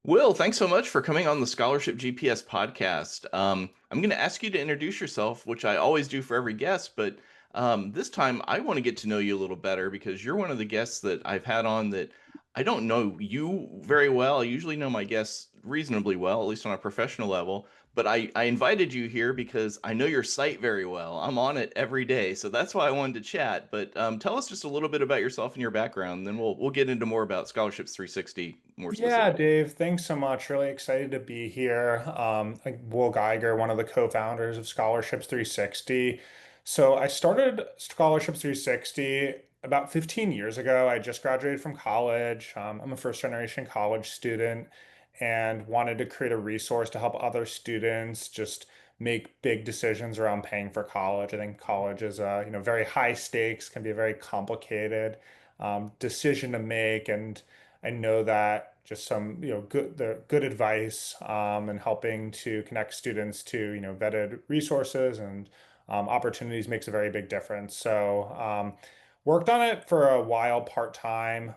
Will, thanks so much for coming on the Scholarship GPS podcast. I'm going to ask you to introduce yourself, which I always do for every guest, but this time I want to get to know you a little better because you're one of the guests that I've had on that I don't know you very well. I usually know my guests reasonably well, at least on a professional level, but I invited you here because I know your site very well. I'm on it every day, so that's why I wanted to chat. But tell us just a little bit about yourself and your background, then we'll get into more about Scholarships 360 more Yeah, specifically. Dave, thanks so much. Really excited to be here. Will Geiger, one of the co-founders of Scholarships360. So I started Scholarships360 about 15 years ago. I just graduated from college. I'm a first generation college student and wanted to create a resource to help other students just make big decisions around paying for college. I think college is very high stakes, can be a very complicated decision to make, and I know that just some, good advice and helping to connect students to, vetted resources and opportunities makes a very big difference. So, worked on it for a while part-time,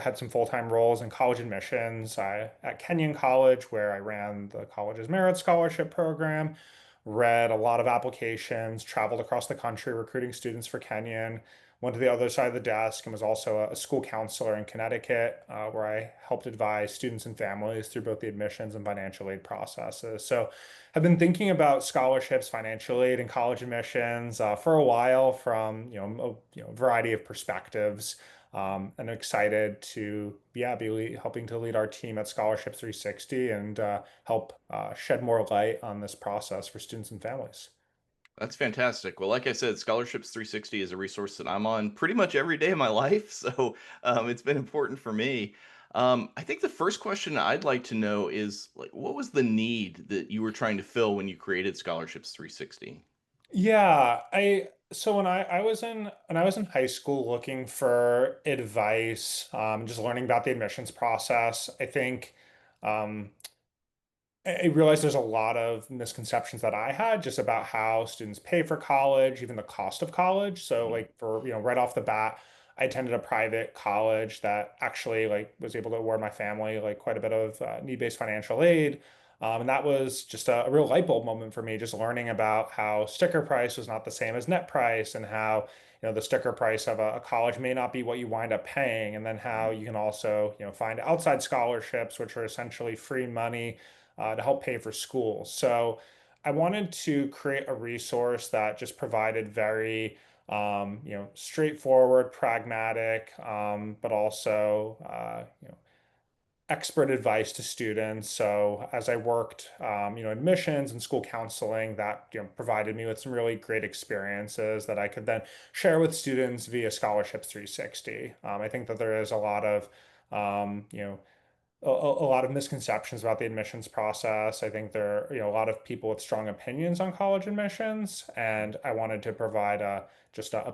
had some full-time roles in college admissions at Kenyon College, where I ran the college's merit scholarship program, read a lot of applications, traveled across the country recruiting students for Kenyon. Went to the other side of the desk and was also a school counselor in Connecticut, where I helped advise students and families through both the admissions and financial aid processes. So I've been thinking about scholarships, financial aid, and college admissions for a while from a variety of perspectives. And excited to helping to lead our team at Scholarships 360 and help shed more light on this process for students and families. That's fantastic. Well, like I said, Scholarships 360 is a resource that I'm on pretty much every day of my life. So it's been important for me. I think the first question I'd like to know is like, what was the need that you were trying to fill when you created Scholarships 360? Yeah, I so when I was in high school looking for advice, just learning about the admissions process, I think um, I realized there's a lot of misconceptions that I had just about how students pay for college, even the cost of college. So like for, right off the bat, I attended a private college that actually like was able to award my family like quite a bit of need-based financial aid. And that was just a real light bulb moment for me, just learning about how sticker price was not the same as net price and how, the sticker price of a college may not be what you wind up paying. And then how you can also, find outside scholarships, which are essentially free money to help pay for school. So I wanted to create a resource that just provided very, straightforward, pragmatic, but also, expert advice to students. So as I worked, admissions and school counseling, that provided me with some really great experiences that I could then share with students via Scholarships 360. I think that there is a lot of a lot of misconceptions about the admissions process. I think there are, a lot of people with strong opinions on college admissions, and I wanted to provide a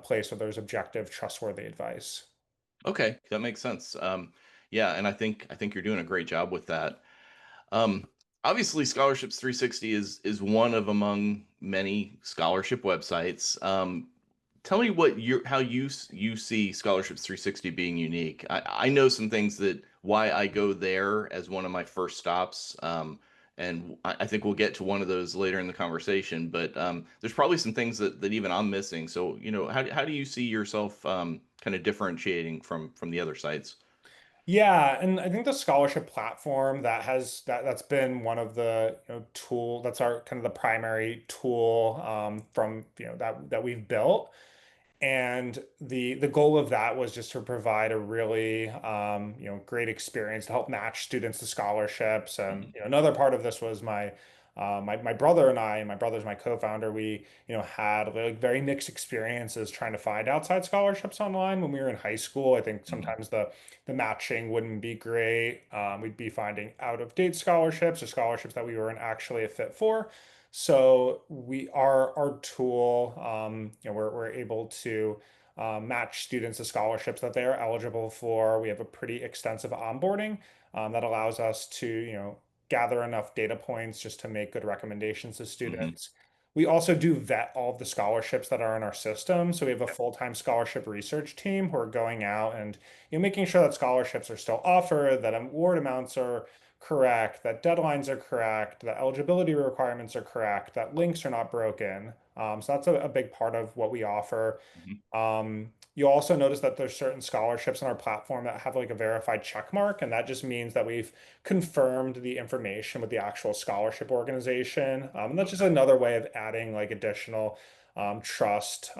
place where there's objective, trustworthy advice. Okay, that makes sense. Yeah, and I think you're doing a great job with that. Um, Obviously, Scholarships 360 is one of among many scholarship websites. Tell me what how you see Scholarships 360 being unique. I know some things that why I go there as one of my first stops. And I think we'll get to one of those later in the conversation. But there's probably some things that even I'm missing. So, how do you see yourself kind of differentiating from the other sites? Yeah, and I think the scholarship platform that's been one of the tool that's our kind of the primary tool from that we've built. And the goal of that was just to provide a really great experience to help match students to scholarships. And Mhm. another part of this was my brother and I, and my brother's my co-founder, we had like very mixed experiences trying to find outside scholarships online when we were in high school. I think Mhm. sometimes the matching wouldn't be great. We'd be finding out of date scholarships or scholarships that we weren't actually a fit for. So our tool, we're able to match students to scholarships that they are eligible for. We have a pretty extensive onboarding that allows us to, gather enough data points just to make good recommendations to Mhm. students. We also do vet all of the scholarships that are in our system. So we have a full-time scholarship research team who are going out and making sure that scholarships are still offered, that award amounts are correct, that deadlines are correct, that eligibility requirements are correct, that links are not broken. So that's a big part of what we offer. Mhm. You also notice that there's certain scholarships on our platform that have like a verified check mark, and that just means that we've confirmed the information with the actual scholarship organization. And that's just Okay. another way of adding like additional trust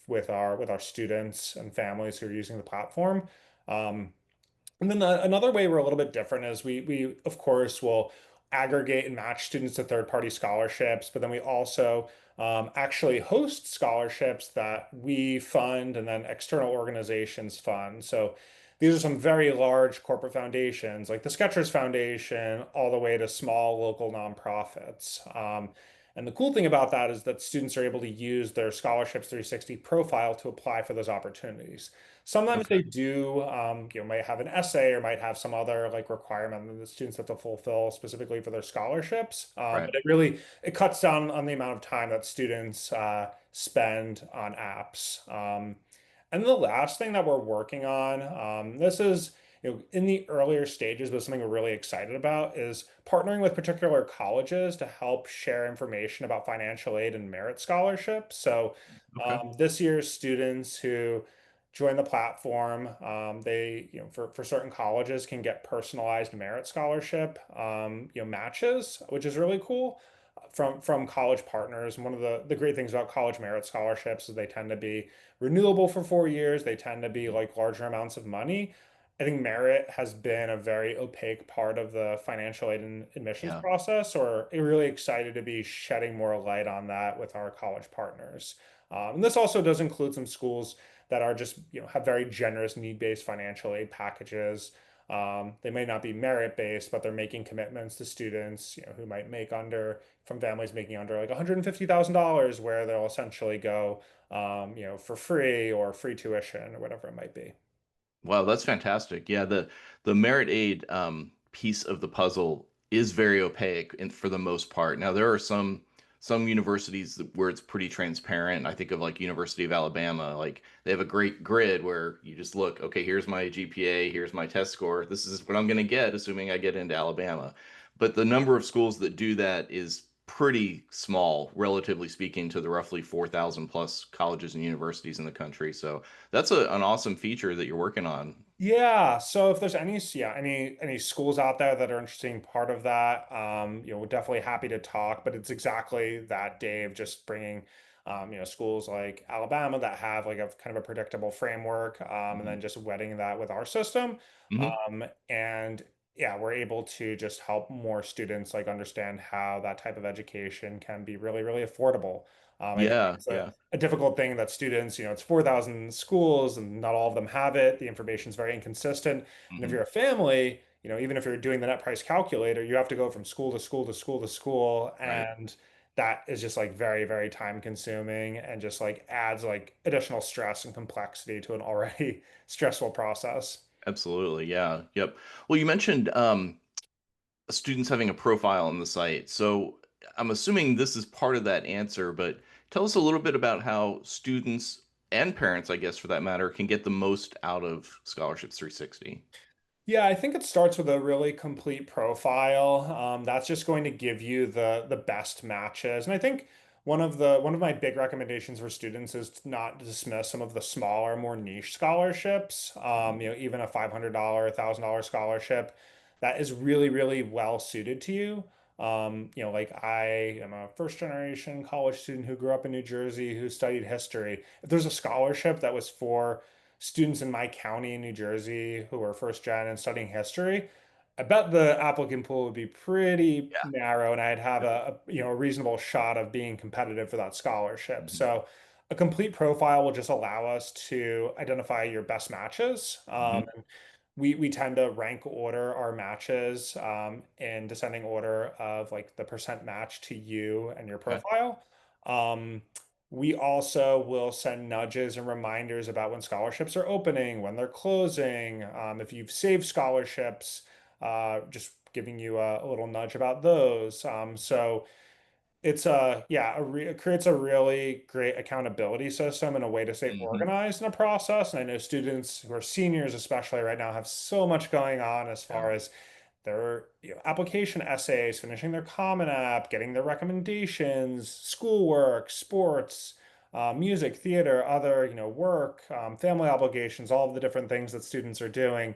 with our students and families who are using the platform. Um, and then another way we're a little bit different is we of course will aggregate and match students to third-party scholarships, but then we also actually host scholarships that we fund and then external organizations fund. So these are some very large corporate foundations like the Skechers Foundation, all the way to small local nonprofits. And the cool thing about that is that students are able to use their Scholarships 360 profile to apply for those opportunities. Sometimes Okay. they do, might have an essay or might have some other like requirement that the students have to fulfill specifically for their scholarships. Right. But it cuts down on the amount of time that students spend on apps. And the last thing that we're working on, this is in the earlier stages, but something we're really excited about is partnering with particular colleges to help share information about financial aid and merit scholarships. So Okay. this year's students who join the platform, for certain colleges can get personalized merit scholarship, matches, which is really cool from college partners. And one of the great things about college merit scholarships is they tend to be renewable for 4 years. They tend to be Mhm. like larger amounts of money. I think merit has been a very opaque part of the financial aid and admissions Yeah. process, or really excited to be shedding more light on that with our college partners. And this also does include some schools that are just, have very generous need-based financial aid packages. They may not be merit-based, but they're making commitments to students, who might make under from families making under like $150,000, where they'll essentially go, for free or free tuition or whatever it might be. Wow, that's fantastic. Yeah, the merit aid piece of the puzzle is very opaque and for the most part. Now there are some universities where it's pretty transparent. I think of like University of Alabama, like they have a great grid where you just look, okay, here's my GPA, here's my test score. This is what I'm going to get assuming I get into Alabama. But the number of schools that do that is pretty small, relatively speaking, to the roughly 4,000 plus colleges and universities in the country. So that's an awesome feature that you're working on. Yeah, so if there's any schools out there that are interested in part of that, we're definitely happy to talk. But it's exactly that, Dave, just bringing, schools like Alabama that have like a kind of a predictable framework, and Hmm. then just wedding that with our system, Hmm. and yeah, we're able to just help more students like understand how that type of education can be really, really affordable. I think Yeah, it's yeah. a difficult thing that students, it's 4,000 schools and not all of them have it. The information is very inconsistent. And if Hmm. you're a family, even if you're doing the net price calculator, you have to go from school to school to school to school. Right. And that is just like very, very time consuming and just like adds like additional stress and complexity to an already stressful process. Absolutely. Yeah. Yep. Well, you mentioned students having a profile on the site. So I'm assuming this is part of that answer, but tell us a little bit about how students and parents, I guess for that matter, can get the most out of Scholarships 360. Yeah, I think it starts with a really complete profile. That's just going to give you the best matches. And I think one of my big recommendations for students is to not dismiss some of the smaller, more niche scholarships. Mhm. Even a $500, $1,000 scholarship that is really, really well suited to you. Like I am a first generation college student who grew up in New Jersey who studied history. If there's a scholarship that was for students in my county in New Jersey who are first gen and studying history, I bet the applicant pool would be pretty Yeah. narrow, and I'd have Yep. a reasonable shot of being competitive for that scholarship. Mhm. So a complete profile will just allow us to identify your best matches. Mhm. And we tend to rank order our matches in descending order of like the percent match to you and your Okay. profile. Um, we also will send nudges and reminders about when scholarships are opening, when they're closing. If you've saved scholarships, just giving you a little nudge about those. So it's it creates a really great accountability system and a way to stay Mhm. organized in a process. And I know students who are seniors, especially right now, have so much going on as Yeah. far as their application essays, finishing their Common App, getting their recommendations, schoolwork, sports, music, theater, other, work, family obligations, all of the different things that students are doing.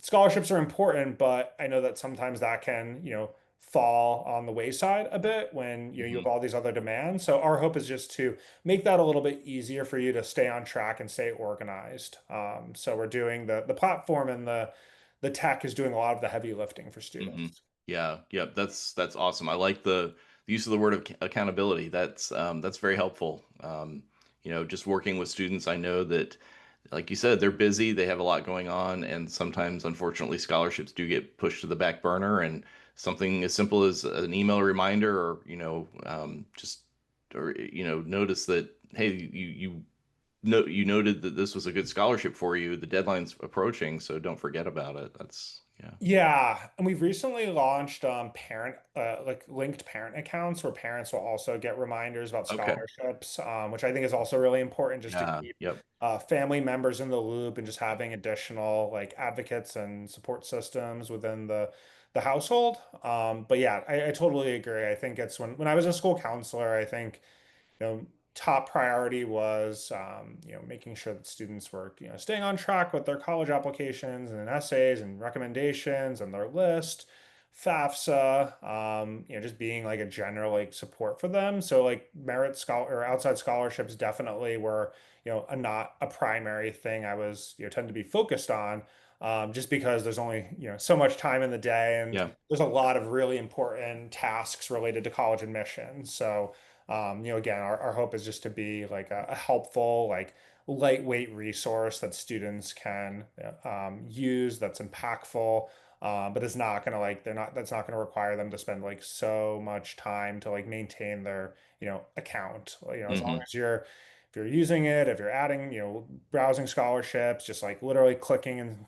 Scholarships are important, but I know that sometimes that can, fall on the wayside a bit when you have Hmm. all these other demands. So our hope is just to make that a little bit easier for you to stay on track and stay organized. So we're doing the platform and the tech is doing a lot of the heavy lifting for Hmm. students. Yeah, yeah, that's awesome. I like the use of the word of accountability. That's very helpful. Just working with students, I know that, like you said, they're busy, they have a lot going on, and sometimes, unfortunately, scholarships do get pushed to the back burner. And something as simple as an email reminder, or just or notice that, hey, you noted that this was a good scholarship for you. The deadline's approaching, so don't forget about it. That's yeah. Yeah, and we've recently launched parent like linked parent accounts where parents will also get reminders about Okay. scholarships, which I think is also really important just to Yeah. keep Yep. family members in the loop and just having additional like advocates and support systems within the household. But yeah, I totally agree. I think it's when I was a school counselor, I think top priority was, making sure that students were, staying on track with their college applications and essays and recommendations and their list, FAFSA, just being like a general like support for them. So like merit scholar or outside scholarships definitely were, not a primary thing I was, tend to be focused on. Just because there's only, so much time in the day and Yeah. there's a lot of really important tasks related to college admissions. So, again, our hope is just to be like a helpful, like lightweight resource that students can use that's impactful, but it's not gonna like they're not that's not gonna require them to spend like so much time to like maintain their, account. As long Hmm. as if you're using it, if you're adding, browsing scholarships, just like literally clicking and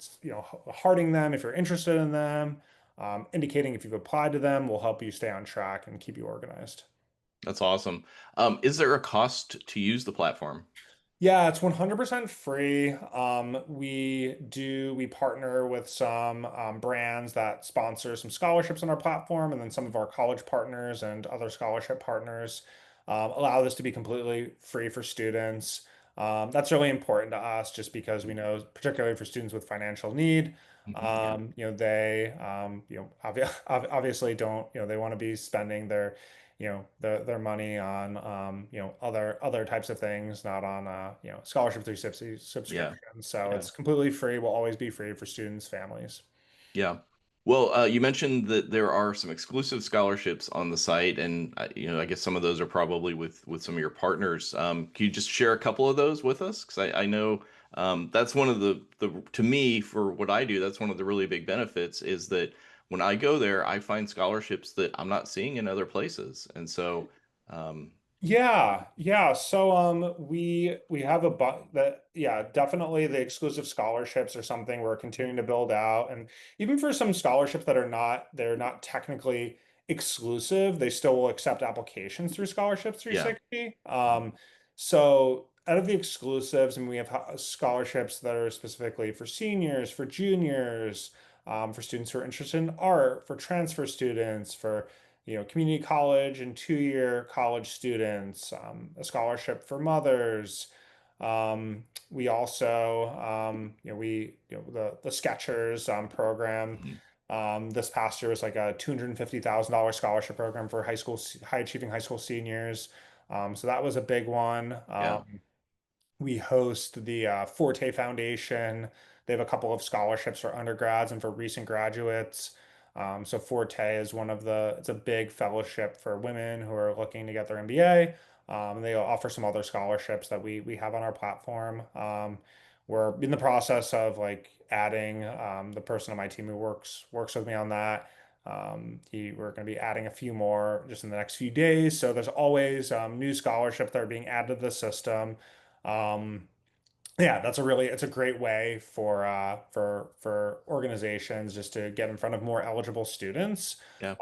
hearting them if you're interested in them, indicating if you've applied to them will help you stay on track and keep you organized. That's awesome. Is there a cost to use the platform? Yeah, it's 100% free. We partner with some brands that sponsor some scholarships on our platform, and then some of our college partners and other scholarship partners allow this to be completely free for students. That's really important to us just because we know, particularly for students with financial need, Mhm. Yeah. they, obviously don't, they want to be spending their money on other types of things, not on Scholarship 360 Yeah. subscription. So Yeah. it's completely free, will always be free for students, families. Yeah. Well, you mentioned that there are some exclusive scholarships on the site, and I guess some of those are probably with some of your partners. Can you just share a couple of those with us? Because I know that's one of the to me, for what I do, that's one of the really big benefits is that when I go there, I find scholarships that I'm not seeing in other places, and so Yeah, yeah. So we have a bu that yeah, definitely the exclusive scholarships are something we're continuing to build out. And even for some scholarships that they're not technically exclusive, they still will accept applications through Scholarships yeah. 360. So out of the exclusives, and we have scholarships that are specifically for seniors, for juniors, for students who are interested in art, for transfer students, for community college and 2-year college students, a scholarship for mothers. We also, the Skechers program. Mhm. This past year was like a $250,000 scholarship program for high achieving high school seniors. So that was a big one. Yeah. We host the Forte Foundation. They have a couple of scholarships for undergrads and for recent graduates. So Forte is it's a big fellowship for women who are looking to get their MBA. They offer some other scholarships that we have on our platform. We're in the process of like adding the person on my team who works with me on that. We're going to be adding a few more just in the next few days. So there's always new scholarships that are being added to the system. Um, Yeah, it's a great way for organizations just to get in front of more eligible students. Yeah.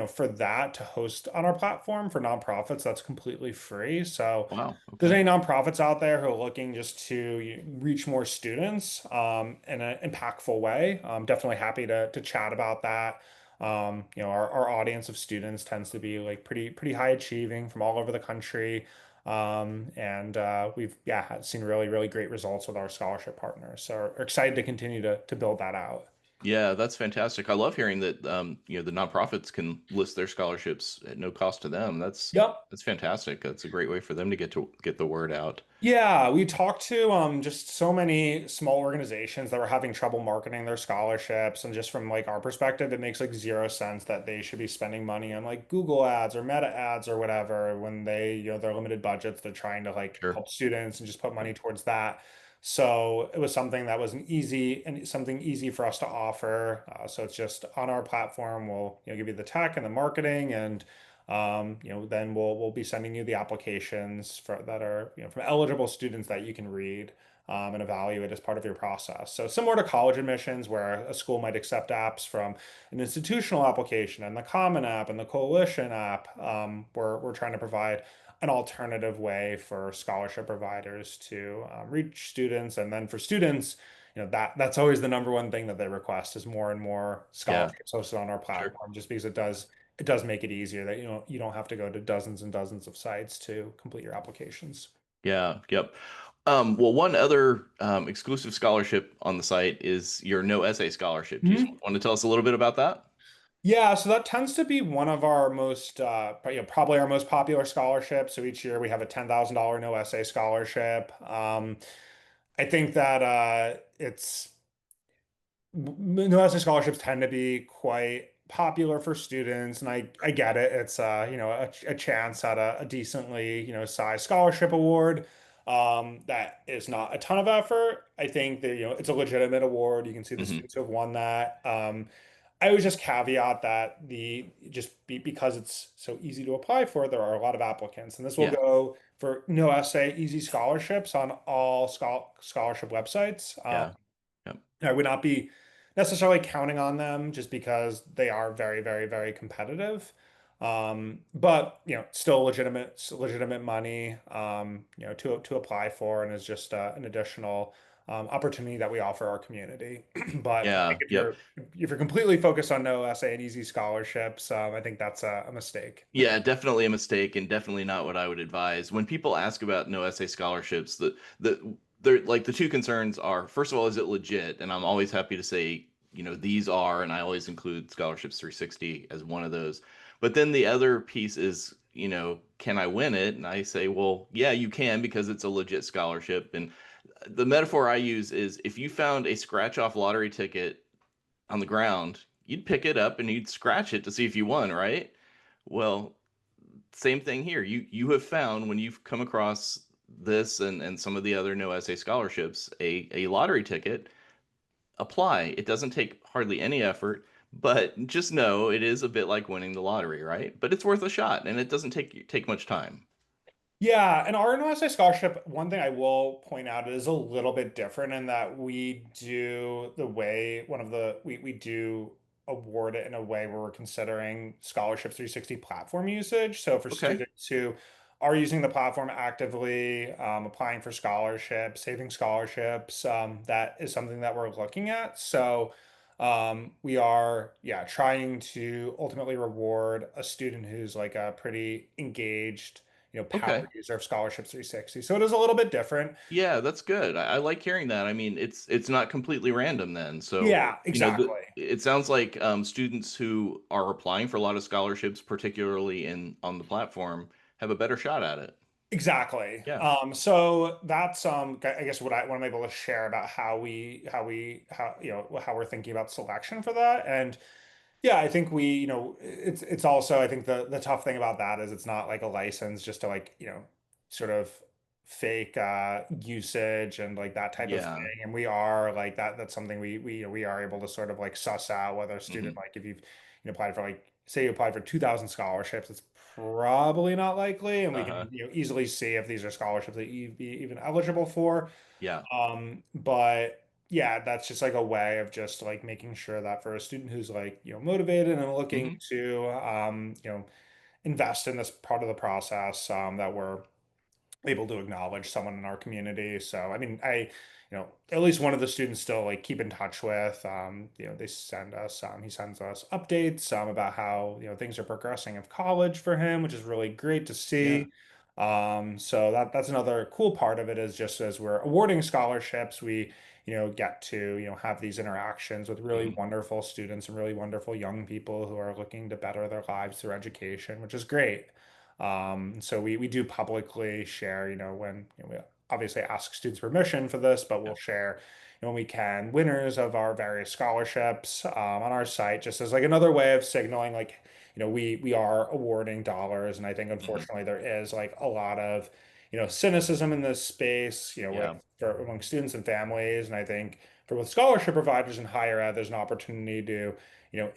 For that to host on our platform for nonprofits, that's completely free. So Wow. if there's Okay. any nonprofits out there who are looking just to reach more students in an impactful way, I'm definitely happy to chat about that. Our audience of students tends to be like pretty high achieving from all over the country. And we've seen really great results with our scholarship partners. So we're excited to continue to build that out. Yeah, that's fantastic. I love hearing that the nonprofits can list their scholarships at no cost to them. Yep. That's fantastic. That's a great way for them to get the word out. Yeah, we talked to just so many small organizations that were having trouble marketing their scholarships, and just from like our perspective, it makes like zero sense that they should be spending money on like Google ads or Meta ads or whatever when their limited budgets, they're trying to like Sure. help students and just put Yep. money towards that. So it was something that was something easy for us to offer. So it's just on our platform. We'll give you the tech and the marketing and then we'll be sending you the applications that are from eligible students that you can read and evaluate as part of your process. So similar to college admissions, where a school might accept apps from an institutional application and the Common App and the Coalition app, we're trying to provide an alternative way for scholarship providers to reach students, and then for students. That's always the number one thing that they request is more and more Yeah. scholarships hosted on our Sure. platform, just because it does make it easier that you don't have to go to dozens and dozens of sites to complete your applications. Yeah. Yep. Well, one other exclusive scholarship on the site is your no essay scholarship. Do you Mhm. want to tell us a little bit about that? Yeah, so that tends to be one of our probably our most popular scholarships. So each year we have a $10,000 no essay scholarship. I think that it's University scholarships tend to be quite popular for students, and I get it. It's a chance at a decently sized scholarship award. That is not a ton of effort. I think that it's a legitimate award. You can see the Hmm. students who have won that. I would just caveat that because it's so easy to apply for, there are a lot of applicants, and this will Yeah. go for no essay easy scholarships on all scholarship websites. Yeah. Yep. I would not be necessarily counting on them just because they are very competitive. But still legitimate money, to apply for, and is just an additional opportunity that we offer our community. But I think Yeah. Yep. if you're completely focused on no essay and easy scholarships, I think that's a mistake. Yeah, definitely a mistake and definitely not what I would advise. When people ask about no essay scholarships, they're like the two concerns are, first of all, is it legit? And I'm always happy to say, these are, and I always include Scholarships 360 as one of those. But then the other piece is, can I win it? And I say, well, yeah, you can because it's a legit scholarship. And the metaphor I use is if you found a scratch off lottery ticket on the ground, you'd pick it up and you'd scratch it to see if you won, right? Well, same thing here. You have found when you've come across this and some of the other no essay scholarships, a lottery ticket, apply. It doesn't take hardly any effort, but just know it is a bit like winning the lottery, right? But it's worth a shot and it doesn't take much time. Yeah, and our NYSA scholarship, one thing I will point out is a little bit different in that we do the way one of the we do award it in a way where we're considering Scholarships 360 platform usage. So for Okay. students who are using the platform actively, applying for scholarships, saving scholarships, that is something that we're looking at. So we are, trying to ultimately reward a student who's like a pretty engaged Okay. power user of Scholarships 360. So it is a little bit different. Yeah, that's good. I like hearing that. I mean, it's not completely random then. So, Yeah, exactly. it sounds like students who are applying for a lot of scholarships, particularly in on the platform, have a better shot at it. Exactly. Yeah. So that's I guess what I'm able to share about how we're thinking about selection for that. And yeah, I think it's also, I think the tough thing about that is it's not like a license just to like, sort of fake usage and like that type of Yeah. thing. And we are like that's something we are able to sort of like suss out whether a student Hmm. like if you've applied for like say you applied for 2,000 scholarships, it's probably not likely, and we Uh-huh. can easily see if these are scholarships that you'd be even eligible for. Yeah. But yeah, that's just like a way of just like making sure that for a student who's like, motivated and looking Hmm. to, invest in this part of the process, that we're able to acknowledge someone in our community. So, I mean, at least one of the students still like keep in touch with, they send us, he sends us updates, about how, things are progressing of college for him, which is really great to Yeah. see. So that's another cool part of it is just as we're awarding scholarships, we, get to, have these interactions with really Hmm. wonderful students and really wonderful young people who are looking to better their lives through education, which is great. So we do publicly share, when we obviously ask students permission for this, but Yeah. we'll share when we can winners of our various scholarships on our site, just as like another way of signaling like, we are awarding dollars. And I think Hmm. unfortunately there is like a lot of, cynicism in this space, Yeah. among students and families. And I think for with scholarship providers in higher ed, there's an opportunity to,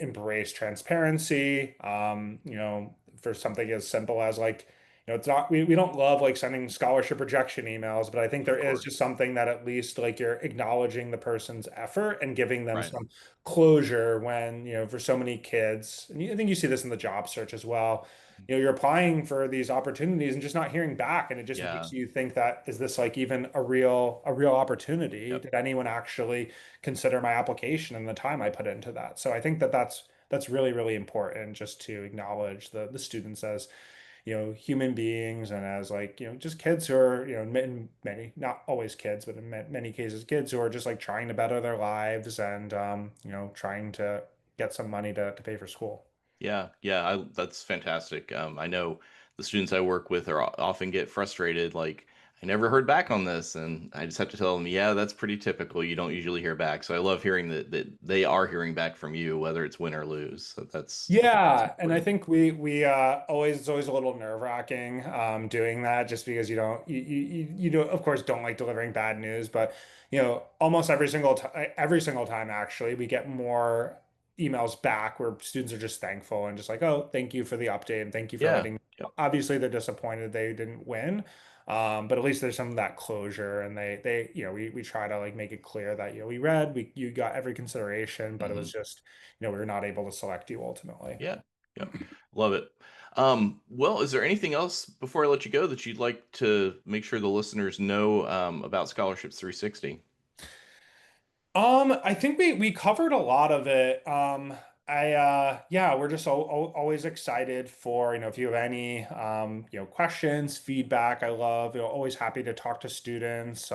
embrace transparency. For something as simple as like, it's not we don't love like sending scholarship rejection emails, but I think there Of is course. just something that at least like you're acknowledging the person's effort and giving them Right. some closure when, for so many kids, and I think you see this in the job search as well. You're applying for these opportunities and just not hearing back, and it just Yeah. makes you think that is this like even a real opportunity? Yep. Did anyone actually consider my application and the time I put into that? So I think that that's really, really important just to acknowledge the students as, human beings and as like, just kids who are, in many, not always kids, but in many cases, kids who are just like trying to better their lives and, trying to get some money to pay for school. Yeah, yeah, that's fantastic. I know the students I work with often get frustrated, like, I never heard back on this, and I just have to tell them, yeah, that's pretty typical. You don't usually hear back. So I love hearing that they are hearing back from you, whether it's win or lose. So I think that's Yeah, and I important. think we always it's always a little nerve-wracking doing that just because you don't of course don't like delivering bad news, but almost every single time actually we get more emails back where students are just thankful and just like, "Oh, thank you for the update and thank you for Yeah, letting me yeah, know." Obviously they're disappointed they didn't win. But at least there's some of that closure and they we try to like make it clear that we read we you got every consideration, but it hmm, was just we were not able to select you ultimately. yeah, yeah, love it. Well, is there anything else before I let you go that you'd like to make sure the listeners know about Scholarships 360? I think we covered a lot of it. Yeah, we're just always excited for, if you have any questions, feedback. I love, always happy to talk to students.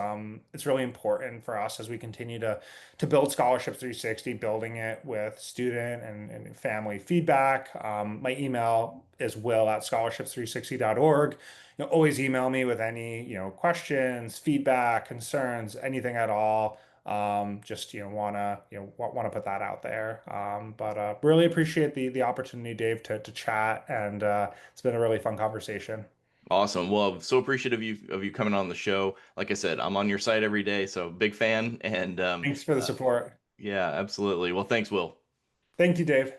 It's really important for us as we continue to build Scholarships 360, building it with student and family feedback. My email is will@scholarships360.org. Always email me with any, questions, feedback, concerns, anything at all. Just want to put that out there. But really appreciate the opportunity, Dave, to chat, and it's been a really fun conversation. Awesome. Well, I'm so appreciative of you coming on the show. Like I said, I'm on your site every day, so big fan. And Thanks for the uh, support. yeah, absolutely. Well, thanks, Will. Thank you, Dave.